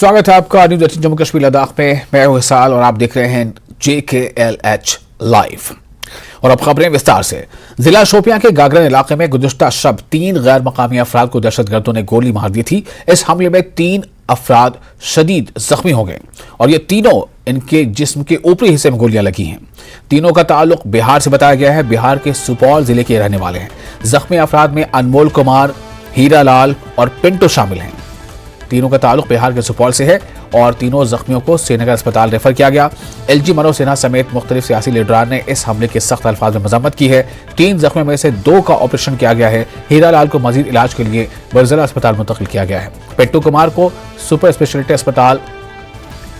स्वागत है आपका न्यूज 18 जम्मू कश्मीर लद्दाख में। मैं हूं हिसाल और आप देख रहे हैं JKLH लाइव। और अब खबरें विस्तार से। जिला शोपियां के गागरन इलाके में गुज़िश्ता शब 3 गैर मकामी अफराद को दहशतगर्दों ने गोली मार दी थी। इस हमले में 3 अफराद शदीद जख्मी हो गए और ये तीनों इनके जिस्म के ऊपरी हिस्से में गोलियां लगी हैं। तीनों का ताल्लुक बिहार से बताया गया है। बिहार के सुपौल जिले के रहने वाले हैं। जख्मी अफराद में अनमोल कुमार, हीरा लाल और पिंटू शामिल हैं। तीनों का ताल्लुक बिहार के सुपौल से है और तीनों जख्मियों को श्रीनगर अस्पताल रेफर किया गया। LG मनोज सिन्हा समेत मुख्तलिफ सियासी लीडरान ने इस हमले की सख्त अल्फाज में मजम्मत की है। 3 जख्मियों में से 2 का ऑपरेशन किया गया है। हीरा लाल को मजीद इलाज के लिए बरजला अस्पताल मुंतकिल किया गया है। पिंटू कुमार को सुपर स्पेशलिटी अस्पताल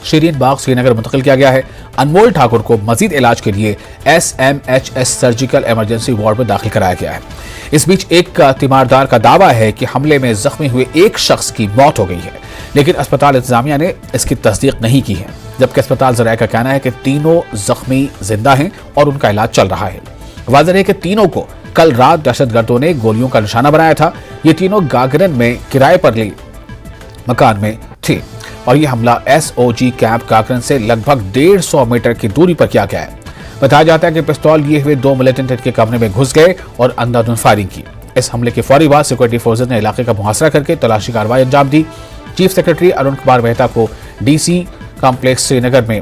शीरीन बाग श्रीनगर मुंतकिल किया गया है। अनमोल ठाकुर को मजीद इलाज के लिए SMHS सर्जिकल इमरजेंसी वार्ड में दाखिल कराया गया है। इस बीच एक तीमारदार का दावा है कि हमले में जख्मी हुए एक शख्स की मौत हो गई है, लेकिन अस्पताल इंतजामिया ने इसकी तस्दीक नहीं की है। जबकि अस्पताल ज़राए का कहना है कि तीनों जख्मी जिंदा हैं और उनका इलाज चल रहा है। वाज़ेह है कि तीनों को कल रात दहशतगर्दों ने गोलियों का निशाना बनाया था। ये तीनों गागरन में किराए पर ली मकान में थे और यह हमला SOG कैंप गागरन से लगभग 150 मीटर की दूरी पर किया गया है। बताया जाता है कि पिस्तौल लिए हुए 2 मिलिटेंट इनके कमरे में घुस गए और अंधाधुंध फायरिंग की। इस हमले के फौरी बाद सिक्योरिटी फोर्सेज ने इलाके का मुहासरा करके तलाशी कार्रवाई अंजाम दी। चीफ सेक्रेटरी अरुण कुमार मेहता को DC कॉम्प्लेक्स श्रीनगर में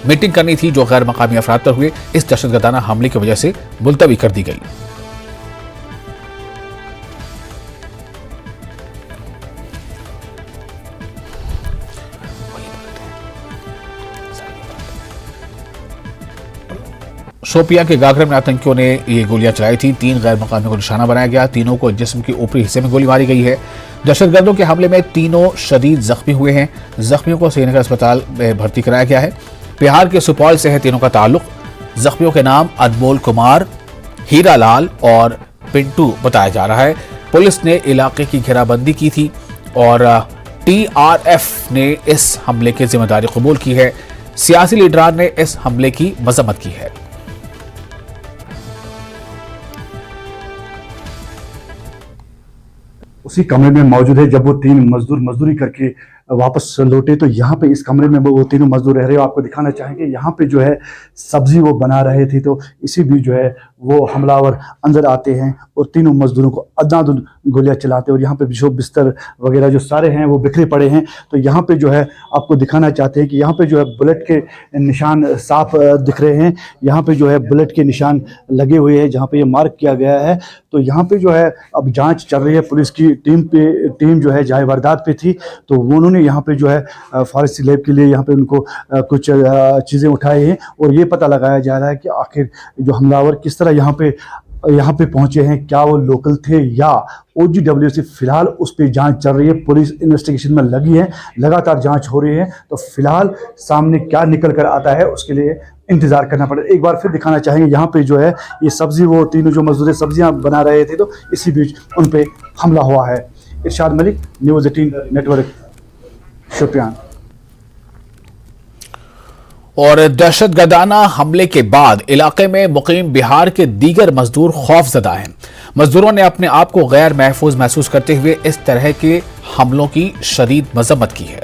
मीटिंग करनी थी, जो गैर मकामी अफराद पर हुए इस दहशतगर्दाना हमले की वजह से मुलतवी कर दी गई। शोपियां के गागरन में आतंकियों ने ये गोलियां चलाई थी। 3 गैर मकामियों को निशाना बनाया गया। तीनों को जिस्म के ऊपरी हिस्से में गोली मारी गई है। दहशतगर्दों के हमले में तीनों शदीद जख्मी हुए हैं। जख्मियों को श्रीनगर अस्पताल में भर्ती कराया गया है। बिहार के सुपौल से है तीनों का ताल्लुक। जख्मियों के नाम अनमोल कुमार, हीरा लाल और पिंटू बताया जा रहा है। पुलिस ने इलाके की घेराबंदी की थी और TRF ने इस हमले की जिम्मेदारी कबूल की है। सियासी लीडरान ने इस हमले की मजम्मत की है। उसी कमरे में मौजूद है। जब वो 3 मजदूर मजदूरी करके वापस लौटे तो यहाँ पे इस कमरे में वो तीनों मजदूर रह रहे हो। आपको दिखाना चाहेंगे यहाँ पे जो है सब्जी वो बना रहे थे, तो इसी बीच जो है वो हमलावर अंदर आते हैं और तीनों मजदूरों को अंधाधुंध गोलियां चलाते हैं। और यहाँ पे जो बिस्तर वगैरह जो सारे हैं वो बिखरे पड़े हैं। तो यहाँ पे जो है आपको दिखाना चाहते हैं कि यहाँ पे जो है बुलेट के निशान साफ दिख रहे हैं। यहाँ पे जो है बुलेट के निशान लगे हुए हैं जहाँ पे ये मार्क किया गया है। तो यहाँ पे जो है अब जांच चल रही है। पुलिस की टीम जो है जाए वारदात पे थी, तो उन्होंने यहाँ पे जो है फॉरेंसिक लैब के लिए यहाँ पे उनको कुछ चीज़ें उठाई हैं और ये पता लगाया जा रहा है कि आखिर जो हमलावर किस तरह यहाँ पे पहुंचे हैं। क्या वो लोकल थे या OGWC? फिलहाल उस पर जांच चल रही है। पुलिस इन्वेस्टिगेशन में लगी है, लगातार जांच हो रही है। तो फिलहाल सामने क्या निकल कर आता है उसके लिए इंतजार करना पड़ेगा। एक बार फिर दिखाना चाहेंगे यहाँ पे जो है ये सब्जी, वो तीनों जो मजदूर सब्जियां बना रहे थे, तो इसी बीच उन पे हमला हुआ है। इरशाद मलिक, न्यूज़ 18 नेटवर्क, शोपियां। और दहशतगर्दाना हमले के बाद इलाके में मुकीम बिहार के दीगर मजदूर खौफजदा हैं। मजदूरों ने अपने आप को गैर महफूज महसूस करते हुए इस तरह के हमलों की शदीद मजम्मत की है।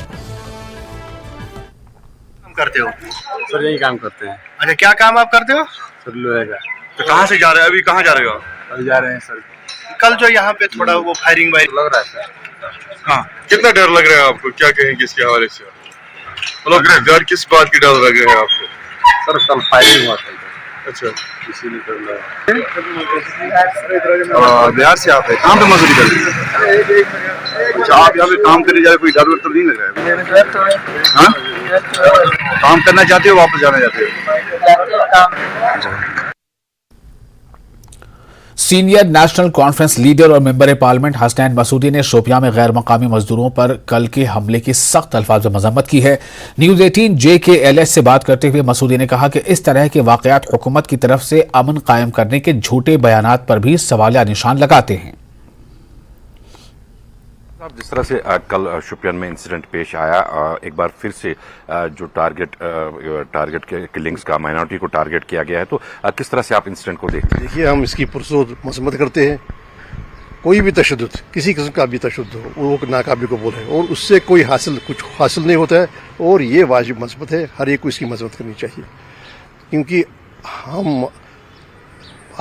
काम करते हो सर? यही काम करते हैं। अच्छा, क्या काम आप करते हो सर? लोहे का। तो कहाँ से जा रहे हो? अभी कहाँ जा रहे हो? अभी जा रहे हैं सर। कल जो यहाँ पे थोड़ा वो फायरिंग लग रहा है सर। हाँ, कितना डर लग रहा है आपको? क्या कहेंगे इसके हवाले से? मतलब डर किस बात की डर लग रहा है आपको? सर कल फायरिंग हुआ था। अच्छा, इसीलिए कर रहा है। बिहार से आप है? कहाँ पे मजदूरी कर रहे हैं? अच्छा, आप यहाँ पे काम करने जा रहे, कोई डर वर तो नहीं लग रहा है? हाँ, काम करना चाहते हो, वापस जाना चाहते हो? सीनियर नेशनल कॉन्फ्रेंस लीडर और मेंबर पार्लियामेंट हसनैन मसूदी ने शोपियां में गैर मकामी मजदूरों पर कल के हमले की सख्त अल्फाज में मजम्मत की है। न्यूज़ 18 JKLH से बात करते हुए मसूदी ने कहा कि इस तरह के वाकयात हुकूमत की तरफ से अमन कायम करने के झूठे बयानात पर भी सवालिया निशान लगाते हैं। जिस तरह से कल शोपियान में इंसिडेंट पेश आया, एक बार फिर से जो टारगेट के किलिंग्स का माइनॉरिटी को टारगेट किया गया है, तो किस तरह से आप इंसिडेंट को देखते हैं? देखिए, हम इसकी पुरसों मजम्मत करते हैं कोई भी तशद्दुद, किसी किस्म का भी तशद्दुद हो, वो नाकाबिल कबूल है और उससे कोई कुछ हासिल नहीं होता है और ये वाजिब मजबत है, हर एक को इसकी मजबत करनी चाहिए। क्योंकि हम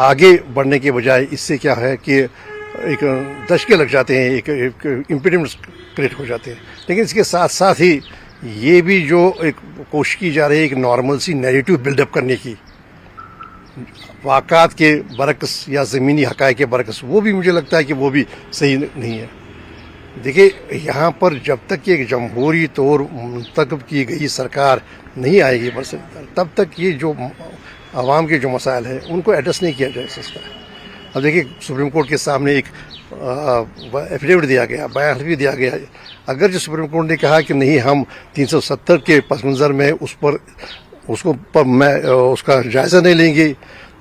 आगे बढ़ने के बजाय इससे क्या है कि एक दशके लग जाते हैं, एक इम्पीडेंस क्रिएट हो जाते हैं। लेकिन इसके साथ साथ ही ये भी जो एक कोशिश की जा रही है एक नॉर्मल सी नैरेटिव बिल्डअप करने की, वाक़ात के बरक्स या ज़मीनी हक़ाइक़ के बरक्स, वो भी मुझे लगता है कि वो भी सही नहीं है। देखिए, यहाँ पर जब तक कि एक जमहूरी तौर मुंतखब की गई सरकार नहीं आएगी बस, तब तक ये जो आवाम के जो मसाइल हैं उनको एड्रेस नहीं किया जा सकता। अब देखिए, सुप्रीम कोर्ट के सामने एक एफिडेविट दिया गया, बयान भी दिया गया। अगर जो सुप्रीम कोर्ट ने कहा कि नहीं, हम 370 के पस मंज़र में उसका जायज़ा नहीं लेंगे,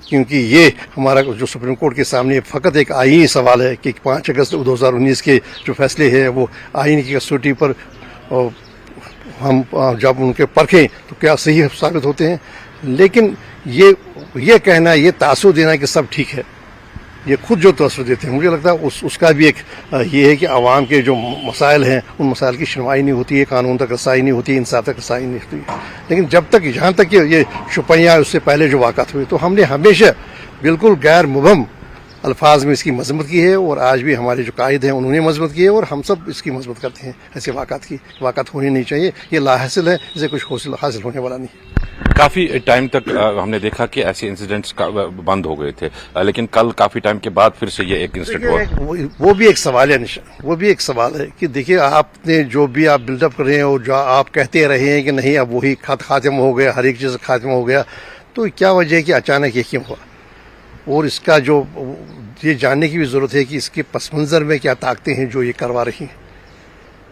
क्योंकि ये हमारा जो सुप्रीम कोर्ट के सामने फ़कत एक आईनी सवाल है कि 5 अगस्त 2019 के जो फैसले हैं वो आईन की कसौटी पर हम जब उनके परखें तो क्या सही साबित होते हैं। लेकिन ये कहना, ये तासुर देना कि सब ठीक है, ये खुद जो तासुर देते हैं, मुझे लगता है उसका भी एक ये है कि आवाम के जो मसाइल हैं उन मसाइल की सुनवाई नहीं होती है, कानून तक रसाई नहीं होती है, इंसाफ तक रसाई नहीं होती है। लेकिन जब तक, जहाँ तक ये शुपैया उससे पहले जो वाक़ात हुए, तो हमने हमेशा बिल्कुल गैर मुबहम अल्फाज में इसकी मजम्मत की है और आज भी हमारे जो कायद हैं उन्होंने मजम्मत की है और हम सब इसकी मजम्मत करते हैं। ऐसे वाक़ात होनी नहीं चाहिए, ये लाहासिल है, इसे कुछ हासिल होने वाला नहीं। काफी टाइम तक हमने देखा कि ऐसे इंसिडेंट्स बंद हो गए थे, लेकिन कल काफी टाइम के बाद फिर से ये एक इंसिडेंट हुआ। वो भी एक सवाल है निशान, वो भी एक सवाल है कि देखिए, आपने जो भी आप बिल्डअप कर रहे हैं और जो आप कहते रहे हैं कि नहीं अब वही खात्मा हो गया, हर एक चीज़ खात्मा हो गया, तो क्या वजह है कि अचानक ये क्यों हुआ? और इसका जो ये जानने की भी ज़रूरत है कि इसके पस मंज़र में क्या ताकतें हैं जो ये करवा रही हैं।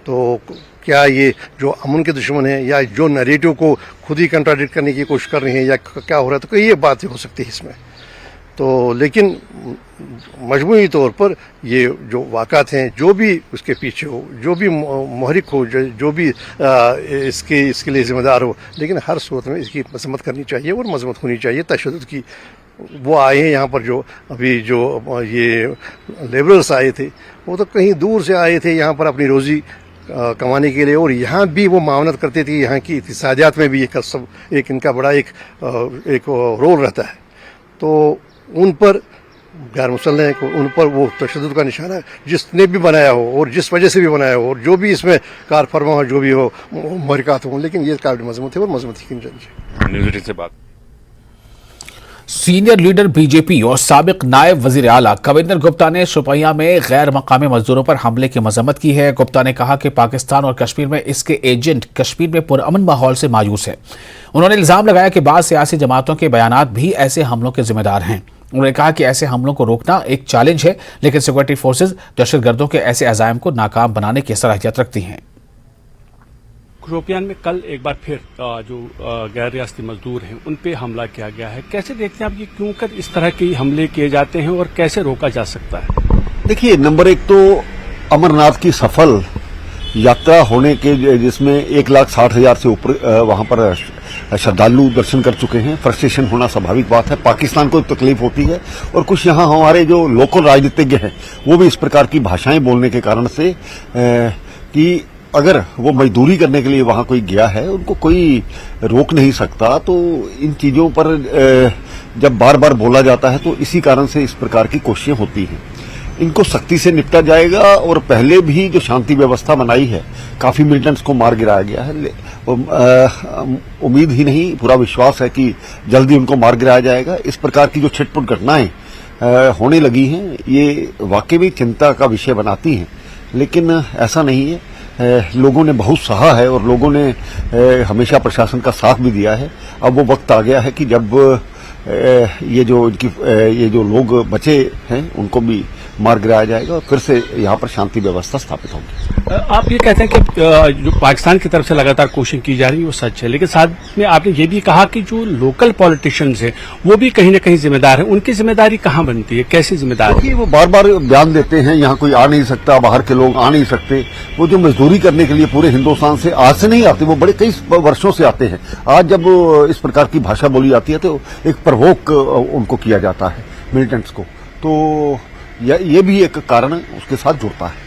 तो क्या ये जो अमन के दुश्मन हैं या जो नैरेटिव को खुद ही कंट्राडिक्ट करने की कोशिश कर रही हैं या क्या हो रहा है, तो कई ये बातें हो सकती है इसमें। तो लेकिन मजमूई तौर पर ये जो वाक़ात हैं, जो भी उसके पीछे हो, जो भी मुहरिक हो, जो भी इसके लिए ज़िम्मेदार हो, लेकिन हर सूरत में इसकी मजम्मत करनी चाहिए और मजम्मत होनी चाहिए तशद्दुद की। वो आए हैं यहाँ पर, जो अभी जो ये लेबरर्स आए थे, वो तो कहीं दूर से आए थे यहाँ पर अपनी रोज़ी कमाने के लिए, और यहाँ भी वो मावनत करते थे। यहाँ की इक़्तिसादियात में भी एक इनका बड़ा एक रोल रहता है। तो उन पर गैर मुसल्लह को, उन पर वो तशद्दुद का निशाना जिसने भी बनाया हो और जिस वजह से भी बनाया हो और जो भी इसमें कार फरमा हो, जो भी हो, महरिकात हो, लेकिन ये काबिल मजम्मत है और मजम्मत की चाहिए। न्यूज़ 18 से बात। सीनियर लीडर बीजेपी और साबिक नायब वजीर आला कविंदर गुप्ता ने शोपियां में गैर मकामी मजदूरों पर हमले की मजम्मत की है। गुप्ता ने कहा कि पाकिस्तान और कश्मीर में इसके एजेंट कश्मीर में पुरअमन माहौल से मायूस है। उन्होंने इल्जाम लगाया कि बाद सियासी जमातों के बयानात भी ऐसे हमलों के जिम्मेदार हैं। उन्होंने कहा कि ऐसे हमलों को रोकना एक चैलेंज है, लेकिन सिक्योरिटी फोर्सेज दहशतगर्दों के ऐसे अज़ाइम को नाकाम बनाने की सलाहियत रखती हैं। शोपियान में कल एक बार फिर जो गैर रियासती मजदूर हैं उन पे हमला किया गया है। कैसे देखते हैं आप, ये क्यों कर इस तरह के हमले किए जाते हैं और कैसे रोका जा सकता है? देखिए, नंबर एक तो अमरनाथ की सफल यात्रा होने के, जिसमें 1,60,000 से ऊपर वहां पर श्रद्धालु दर्शन कर चुके हैं, फ्रस्ट्रेशन होना स्वाभाविक बात है। पाकिस्तान को तकलीफ होती है और कुछ यहाँ हमारे जो लोकल राजनीतिज्ञ हैं वो भी इस प्रकार की भाषाएं बोलने के कारण से कि अगर वो मजदूरी करने के लिए वहां कोई गया है, उनको कोई रोक नहीं सकता। तो इन चीजों पर जब बार बार बोला जाता है तो इसी कारण से इस प्रकार की कोशिशें होती हैं। इनको सख्ती से निपटा जाएगा और पहले भी जो शांति व्यवस्था बनाई है, काफी मिलिटेंट्स को मार गिराया गया है। उम्मीद ही नहीं, पूरा विश्वास है कि जल्दी उनको मार गिराया जाएगा। इस प्रकार की जो छिटपुट घटनाएं होने लगी हैं, ये वाकई में चिंता का विषय बनाती हैं। लेकिन ऐसा नहीं है, लोगों ने बहुत सहा है और लोगों ने हमेशा प्रशासन का साथ भी दिया है। अब वो वक्त आ गया है कि जब ये जो लोग बचे हैं उनको भी मार गिराया जाएगा और फिर से यहाँ पर शांति व्यवस्था स्थापित होगी। आप ये कहते हैं कि जो पाकिस्तान की तरफ से लगातार कोशिश की जा रही है वो सच है, लेकिन साथ में आपने ये भी कहा कि जो लोकल पॉलिटिशियंस हैं वो भी कहीं न कहीं जिम्मेदार है। उनकी जिम्मेदारी कहाँ बनती है, कैसी जिम्मेदारी? वो बार बार बयान देते हैं यहाँ कोई आ नहीं सकता, बाहर के लोग आ नहीं सकते। वो जो मजदूरी करने के लिए पूरे हिंदुस्तान से आज से नहीं आते, वो बड़े कई वर्षों से आते हैं। आज जब इस प्रकार की भाषा बोली जाती है तो एक प्रवोक उनको किया जाता है मिलिटेंट्स को। तो ये भी एक कारण उसके साथ जुड़ता है।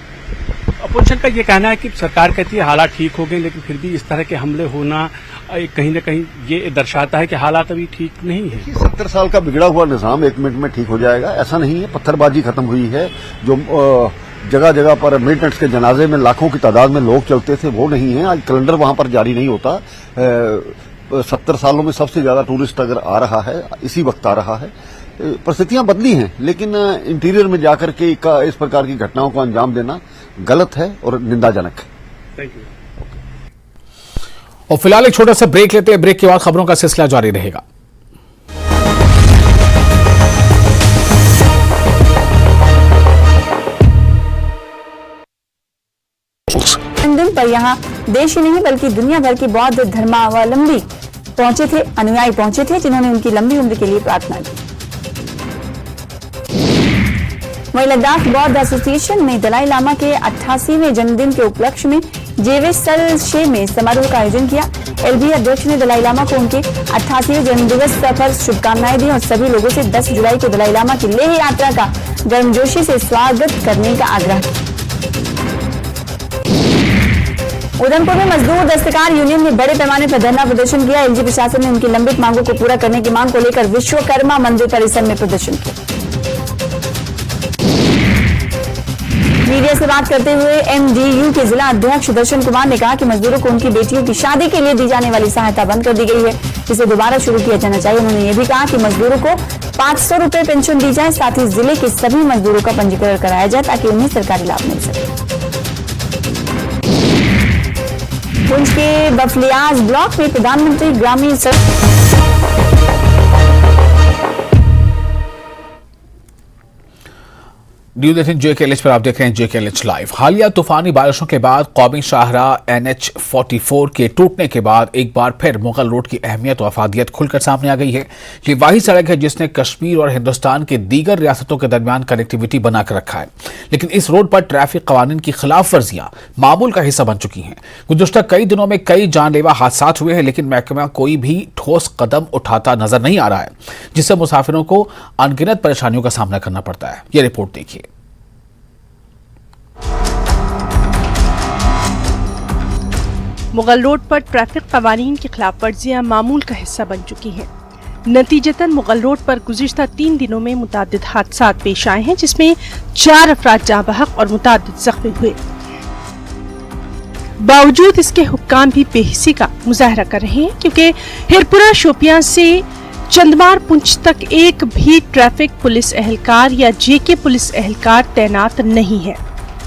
अपोजिशन का ये कहना है कि सरकार कहती है हालात ठीक हो गए, लेकिन फिर भी इस तरह के हमले होना कहीं न कहीं ये दर्शाता है कि हालात अभी ठीक नहीं है। 70 साल का बिगड़ा हुआ निजाम 1 मिनट में ठीक हो जाएगा, ऐसा नहीं है। पत्थरबाजी खत्म हुई है, जो जगह जगह पर मिलिटेंट्स के जनाजे में लाखों की तादाद में लोग चलते थे वो नहीं है। आज कैलेंडर वहां पर जारी नहीं होता। 70 सालों में सबसे ज्यादा टूरिस्ट अगर आ रहा है इसी वक्त आ रहा है। परिस्थितियां बदली हैं, लेकिन इंटीरियर में जाकर के इस प्रकार की घटनाओं को अंजाम देना गलत है और निंदाजनक है। Thank you. और फिलहाल एक छोटा सा ब्रेक लेते हैं। ब्रेक के बाद खबरों का सिलसिला जारी रहेगा। दिन पर यहाँ देश ही नहीं बल्कि दुनिया भर के बौद्ध धर्मावलंबी पहुंचे थे, अनुयायी पहुंचे थे, जिन्होंने उनकी लंबी उम्र के लिए प्रार्थना की। वहीं लद्दाख बौद्ध एसोसिएशन ने दलाई लामा के 88वें जन्मदिन के उपलक्ष्य में जेवेसलशे में समारोह का आयोजन किया। एलबी अध्यक्ष ने दलाई लामा को उनके 88वें जन्मदिवस पर शुभकामनाएं दी और सभी लोगों से 10 जुलाई को दलाई लामा की लेह यात्रा का गर्मजोशी से स्वागत करने का आग्रह किया। उधमपुर में मजदूर दस्तकार यूनियन ने बड़े पैमाने पर धरना प्रदर्शन किया। एलजी प्रशासन ने उनकी लंबित मांगों को पूरा करने की मांग को लेकर विश्वकर्मा मंदिर परिसर में प्रदर्शन किया। मीडिया से बात करते हुए एमडीयू के जिला अध्यक्ष दर्शन कुमार ने कहा कि मजदूरों को उनकी बेटियों की शादी के लिए दी जाने वाली सहायता बंद कर दी गई है, जिसे दोबारा शुरू किया जाना चाहिए। उन्होंने ये भी कहा कि मजदूरों को 500 रुपए पेंशन दी जाए, साथ ही जिले के सभी मजदूरों का पंजीकरण कराया जाए ताकि उन्हें सरकारी लाभ मिल सके। पुंछ के बफलियाज ब्लॉक में प्रधानमंत्री ग्रामीण न्यूज 18 JKLH पर आप देख रहे हैं JKLH लाइव। हालिया तूफानी बारिशों के बाद कौमी शाहराह NH44 के टूटने के बाद एक बार फिर मुगल रोड की अहमियत और अफादियत खुलकर सामने आ गई है। ये वही सड़क है जिसने कश्मीर और हिंदुस्तान के दीगर रियासतों के दरमियान कनेक्टिविटी बनाकर रखा है, लेकिन इस रोड पर ट्रैफिक कवानीन की खिलाफ वर्जियां मामूल का हिस्सा बन चुकी हैं। गुज़श्ता कई दिनों में कई जानलेवा हादसा हुए हैं, लेकिन महकमा कोई भी ठोस कदम उठाता नजर नहीं आ रहा है, जिससे मुसाफिरों को अनगिनत परेशानियों का सामना करना पड़ता है। ये रिपोर्ट देखिए। मुगल रोड पर ट्रैफिक कवानीन की खिलाफ वर्जियां मामूल का हिस्सा बन चुकी हैं। नतीजतन मुगल रोड पर गुज़िश्ता 3 दिनों में मुतादिद हादसा पेश आए हैं, जिसमें 4 अफराद जाँ बहक और मुतादिद जख्मी हुए। बावजूद इसके हुक्काम भी बेहिसी का मुजाहरा कर रहे हैं, क्योंकि हिरपुरा शोपियां से चंदमार पुंछ तक एक भी ट्रैफिक पुलिस एहलकार या जेके पुलिस एहलकार तैनात नहीं है।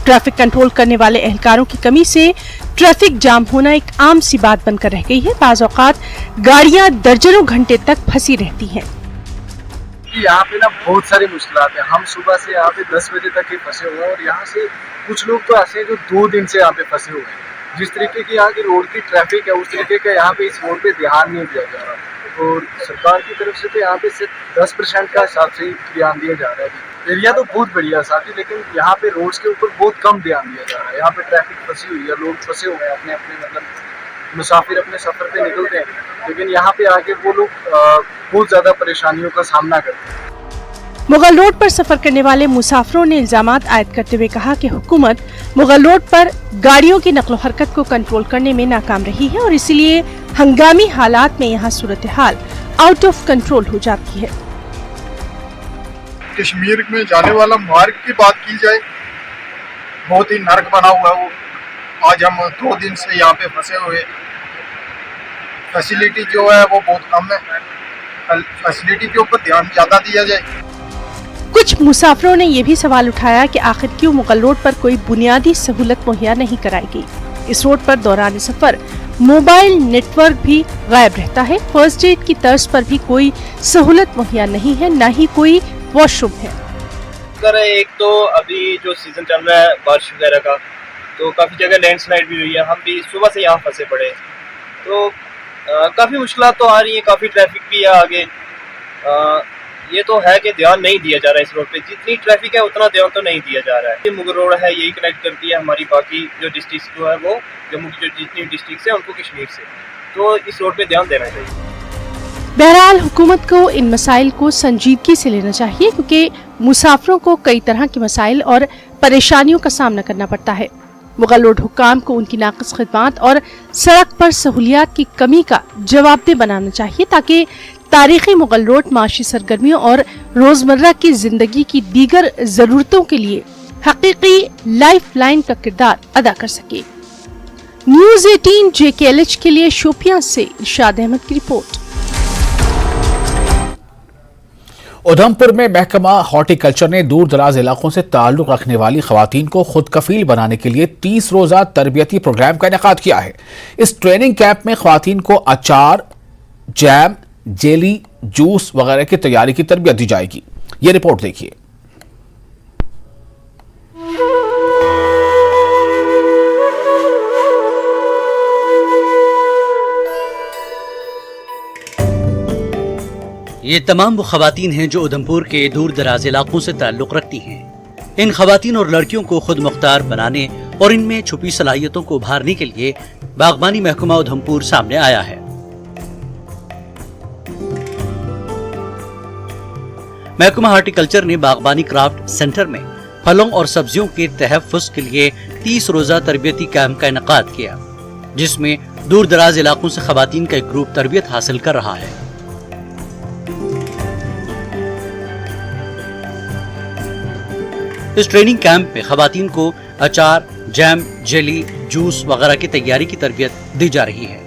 ट्रैफिक कंट्रोल करने वाले एहलकारों की कमी से ट्रैफिक जाम होना एक आम सी बात बनकर रह गई है। बाज़ औक़ात गाड़ियां दर्जनों घंटे तक फंसी रहती हैं। यहाँ पे ना बहुत सारी मुश्किलात हैं। हम सुबह से यहाँ पे 10 बजे तक ही फंसे हुए हैं और यहाँ से कुछ लोग तो ऐसे हैं जो 2 दिन से यहाँ पे फंसे हुए हैं। जिस तरीके की यहाँ की रोड की ट्रैफिक है, उस तरीके का यहाँ पे इस रोड पे ध्यान नहीं दिया जा रहा और सरकार की तरफ से तो यहाँ पे सिर्फ 10% का हिसाब से ही ध्यान दिया जा रहा है। एरिया तो बहुत बढ़िया है साथी, लेकिन यहाँ पे रोड्स के ऊपर बहुत कम ध्यान दिया जा रहा है। यहाँ पे ट्रैफिक फंसी हुई है, लोग फंसे हुए हैं अपने अपने मतलब मुसाफिर अपने सफर पे निकलते हैं, लेकिन यहाँ पे आके वो लोग बहुत ज्यादा परेशानियों का सामना करते हैं। मुगल रोड पर सफर करने वाले मुसाफिरों ने इल्जामात आयद करते हुए कहा कि हुकूमत मुगल रोड पर गाड़ियों की नकलो हरकत को कंट्रोल करने में नाकाम रही है और इसीलिए हंगामी हालात में यहाँ सूरत हाल आउट ऑफ कंट्रोल हो जाती है। कश्मीर में जाने वाला मार्ग की बात की जाए, बहुत ही नर्क बना हुआ है वो। आज हम 2 दिन से यहाँ पे फंसे हुए। फैसिलिटी जो है वो बहुत कम है। फैसिलिटी के ऊपर ध्यान ज्यादा दिया जाए। कुछ मुसाफिरों ने ये भी सवाल उठाया कि आखिर क्यों मुगल रोड पर कोई बुनियादी सहूलत मुहैया नहीं कराई गई। इस रोड पर दौरान सफर मोबाइल नेटवर्क भी गायब रहता है। फर्स्ट एड की तर्ज पर भी कोई सहूलत मुहैया नहीं है, न ही कोई वॉशरूम है। सर एक तो अभी जो सीजन चल रहा है बारिश वगैरह का, तो काफ़ी जगह लैंडस्लाइड भी हुई है। हम भी सुबह से यहाँ फंसे पड़े, तो काफ़ी मुश्किलात तो आ रही हैं। काफ़ी ट्रैफिक भी है आगे। ये तो है कि ध्यान नहीं दिया जा रहा है इस रोड पे। जितनी ट्रैफिक है उतना ध्यान तो नहीं दिया जा रहा है। ये मुगल रोड है, यही कनेक्ट करती है हमारी बाकी जो डिस्ट्रिक्ट जो है वो जम्मू की जो जितनी डिस्ट्रिक्ट है उनको कश्मीर से, तो इस रोड पे ध्यान देना चाहिए। बहरहाल हुकूमत को इन मसाइल को संजीदगी से लेना चाहिए, क्योंकि मुसाफिरों को कई तरह के मसाइल और परेशानियों का सामना करना पड़ता है। मुगल रोड हुक्काम को उनकी नाक़िस खिदमात और सड़क पर सहूलियात की कमी का जवाबदेह बनाना चाहिए ताकि तारीखी मुगल रोड माशी सरगर्मियों और रोजमर्रा की जिंदगी की दीगर जरूरतों के लिए हकीकी लाइफ लाइन का किरदार अदा कर सके। न्यूज़ 18 JKLH के लिए शोपियां से इरशाद अहमद की रिपोर्ट। उधमपुर में महकमा हॉर्टिकल्चर ने दूर दराज इलाकों से ताल्लुक रखने वाली खवातीन को खुद कफील बनाने के लिए 30 रोजा तरबियती प्रोग्राम का इनेकाद किया है। इस ट्रेनिंग कैंप में खवातीन को अचार, जैम, जेली, जूस वगैरह की तैयारी की तरबियत दी जाएगी। ये रिपोर्ट देखिए। ये तमाम वो खवातीन हैं जो उधमपुर के दूर दराज इलाकों से ताल्लुक रखती हैं। इन खवातीन और लड़कियों को खुद मुख्तार बनाने और इनमें छुपी सलाहियतों को उभारने के लिए बागबानी महकमा उधमपुर सामने आया है। महकमा हॉर्टिकल्चर ने बागबानी क्राफ्ट सेंटर में फलों और सब्जियों के तहफ़्फ़ुज़ के लिए 30 रोजा तरबियती कैंप का इनेकाद किया, जिसमें दूर दराज इलाकों से खवातीन का एक ग्रुप तरबियत हासिल कर रहा है। इस ट्रेनिंग कैंप में खवातीन को अचार, जैम, जेली, जूस वगैरह की तैयारी की तरबियत दी जा रही है।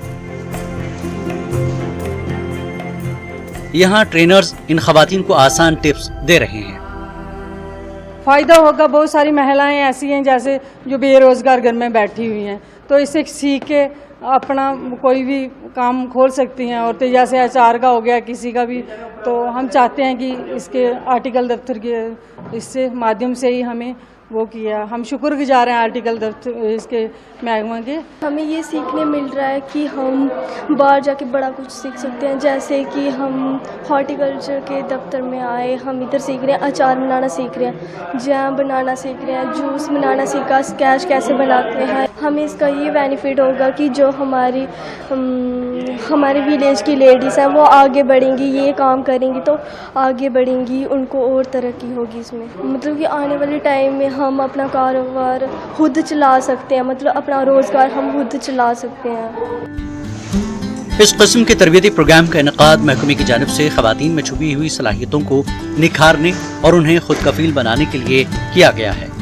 यहाँ ट्रेनर्स इन खवातीन को आसान टिप्स दे रहे हैं। फायदा होगा, बहुत सारी महिलाएं ऐसी हैं जैसे जो बेरोजगार घर में बैठी हुई हैं, तो इससे सीख के अपना कोई भी काम खोल सकती हैं। और तो जैसे अचार का हो गया किसी का भी, तो हम चाहते हैं कि इसके आर्टिकल दफ्तर के इससे माध्यम से ही हमें वो किया। हम शुक्रगुजार हैं आर्टिकल दफ्तर इसके महकमा के। हमें ये सीखने मिल रहा है कि हम बाहर जाके बड़ा कुछ सीख सकते हैं, जैसे कि हम हॉर्टिकल्चर के दफ्तर में आए, हम इधर सीख रहे हैं, अचार बनाना सीख रहे हैं, जैम बनाना सीख रहे हैं, जूस बनाना सीखा, स्कैश कैसे बनाते हैं। हमें इसका ये बेनिफिट होगा कि जो हमारे विलेज की लेडीज़ हैं वो आगे बढ़ेंगी, ये काम करेंगी तो आगे बढ़ेंगी, उनको और तरक्की होगी इसमें। मतलब कि आने वाले टाइम में हम अपना कारोबार खुद चला सकते हैं, मतलब अपना रोजगार हम खुद चला सकते हैं। इस किस्म के तरबियती प्रोग्राम का इनेकाद महकमे की जानिब से खवातीन में छुपी हुई सलाहियतों को निखारने और उन्हें खुद कफील बनाने के लिए किया गया है।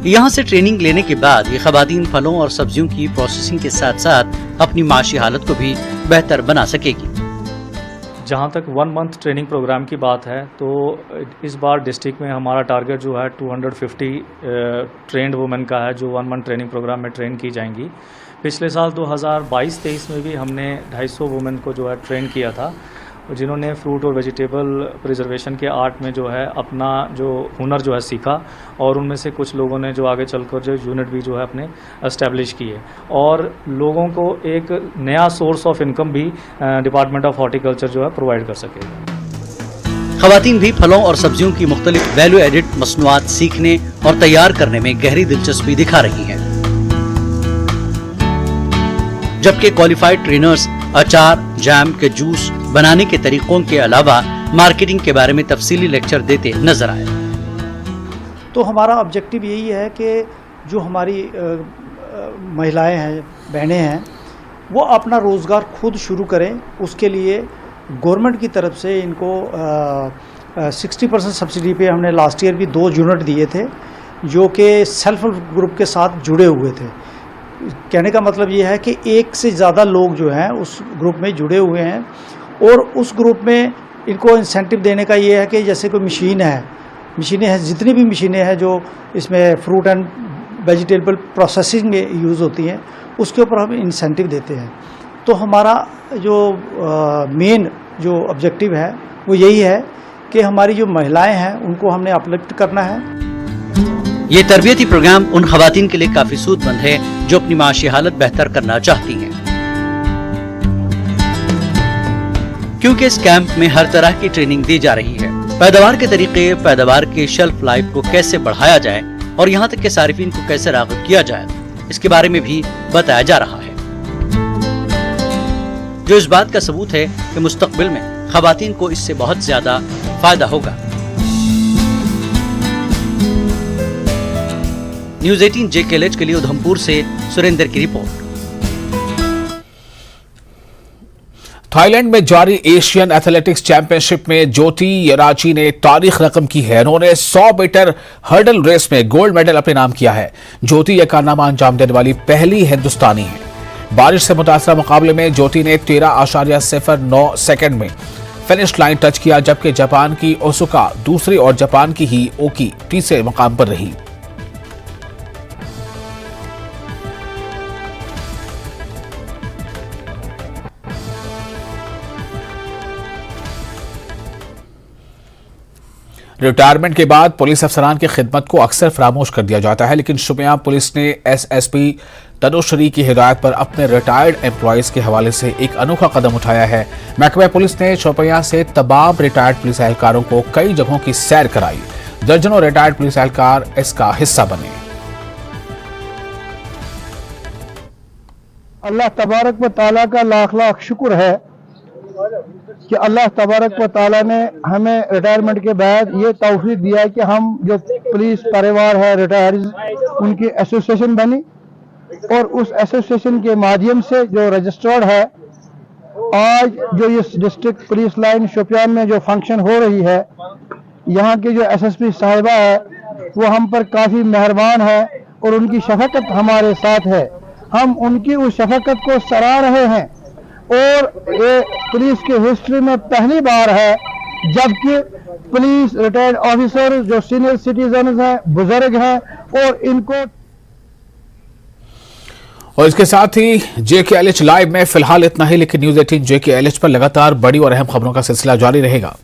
यहाँ से ट्रेनिंग लेने के बाद ये खवातीन फलों और सब्जियों की प्रोसेसिंग के साथ साथ अपनी माशी हालत को भी बेहतर बना सकेगी। जहाँ तक 1 मंथ ट्रेनिंग प्रोग्राम की बात है, तो इस बार डिस्ट्रिक्ट में हमारा टारगेट जो है 250 ट्रेंड वुमेन का है जो 1 मंथ ट्रेनिंग प्रोग्राम में ट्रेन की जाएंगी। पिछले साल 2022-23 में भी हमने 250 वुमेन को जो है ट्रेन किया था, जिन्होंने फ्रूट और वेजिटेबल प्रिजर्वेशन के आर्ट में जो है अपना जो हुनर जो है सीखा, और उनमें से कुछ लोगों ने जो आगे चलकर जो यूनिट भी जो है अपने एस्टेब्लिश किए, और लोगों को एक नया सोर्स ऑफ इनकम भी डिपार्टमेंट ऑफ हॉर्टिकल्चर जो है प्रोवाइड कर सकेगा। खवातीन भी फलों और सब्जियों की मुख्तलिफ वैल्यू एडिड मसनूआत सीखने और तैयार करने में गहरी दिलचस्पी दिखा रही हैं, जबकि क्वालिफाइड ट्रेनर्स अचार, जैम के जूस बनाने के तरीकों के अलावा मार्केटिंग के बारे में तफसीली लेक्चर देते नजर आए। तो हमारा ऑब्जेक्टिव यही है कि जो हमारी महिलाएं हैं, बहनें हैं, वो अपना रोज़गार खुद शुरू करें। उसके लिए गवर्नमेंट की तरफ से इनको 60% सब्सिडी पे हमने लास्ट ईयर भी 2 यूनिट दिए थे, जो कि सेल्फ हेल्प ग्रुप के साथ जुड़े हुए थे। कहने का मतलब ये है कि 1 से ज़्यादा लोग जो हैं उस ग्रुप में जुड़े हुए हैं, और उस ग्रुप में इनको इंसेंटिव देने का ये है कि जैसे कोई मशीनें हैं, जितनी भी मशीनें हैं जो इसमें फ्रूट एंड वेजिटेबल प्रोसेसिंग में यूज़ होती हैं, उसके ऊपर हम इंसेंटिव देते हैं। तो हमारा जो मेन जो ऑब्जेक्टिव है वो यही है कि हमारी जो महिलाएं हैं उनको हमने अपलिफ्ट करना है। ये तरबियती प्रोग्राम उन खवातीन के लिए काफी सूदमंद है जो अपनी माशी हालत बेहतर करना चाहती हैं, क्योंकि इस कैंप में हर तरह की ट्रेनिंग दी जा रही है। पैदावार के तरीके, पैदावार की शेल्फ लाइफ को कैसे बढ़ाया जाए और यहाँ तक के सारिफिन को कैसे राग़िब किया जाए, इसके बारे में भी बताया जा रहा है, जो इस बात का सबूत है कि मुस्तकबिल में खवातीन को इससे बहुत ज्यादा फायदा होगा। न्यूज 18 JKLH के लिए उधमपुर से सुरेंद्र की रिपोर्ट। थाईलैंड में जारी एशियन एथलेटिक्स चैंपियनशिप में ज्योति यराची ने तारीख रकम की है। उन्होंने 100 मीटर हर्डल रेस में गोल्ड मेडल अपने नाम किया है। ज्योति यह कारनामा अंजाम देने वाली पहली हिंदुस्तानी है। बारिश से मुतासरा मुकाबले में ज्योति ने 13.09 सेकंड में फिनिश लाइन टच किया, जबकि जापान की ओसुका दूसरी और जापान की ही ओकी तीसरे मुकाम पर रही। रिटायरमेंट के बाद पुलिस अफसरान की खिदमत को अक्सर फरामोश कर दिया जाता है, लेकिन शोपियां पुलिस ने SSP तनुश्री की हिदायत पर अपने रिटायर्ड एम्प्लॉयज के हवाले से एक अनोखा कदम उठाया है। महकमा पुलिस ने शोपियां से तमाम रिटायर्ड पुलिस एहलकारों को कई जगहों की सैर कराई। दर्जनों रिटायर्ड पुलिस एहलकार इसका हिस्सा बने। अल्लाह तबारक व तआला का लाख लाख शुक्र है कि अल्लाह तबारक व तआला ने हमें रिटायरमेंट के बाद ये तौफीक दिया है कि हम जो पुलिस परिवार है रिटायर्ड उनकी एसोसिएशन बनी और उस एसोसिएशन के माध्यम से जो रजिस्टर्ड है, आज जो इस डिस्ट्रिक्ट पुलिस लाइन शोपियान में जो फंक्शन हो रही है, यहाँ की जो SSP साहिबा है वो हम पर काफ़ी मेहरबान है और उनकी शफकत हमारे साथ है। हम उनकी उस शफकत को सराह रहे हैं और ये पुलिस की हिस्ट्री में पहली बार है जबकि पुलिस रिटायर्ड ऑफिसर जो सीनियर सिटीजन हैं, बुजुर्ग हैं और इनको। और इसके साथ ही JKLH लाइव में फिलहाल इतना ही, लेकिन न्यूज 18 JKLH पर लगातार बड़ी और अहम खबरों का सिलसिला जारी रहेगा।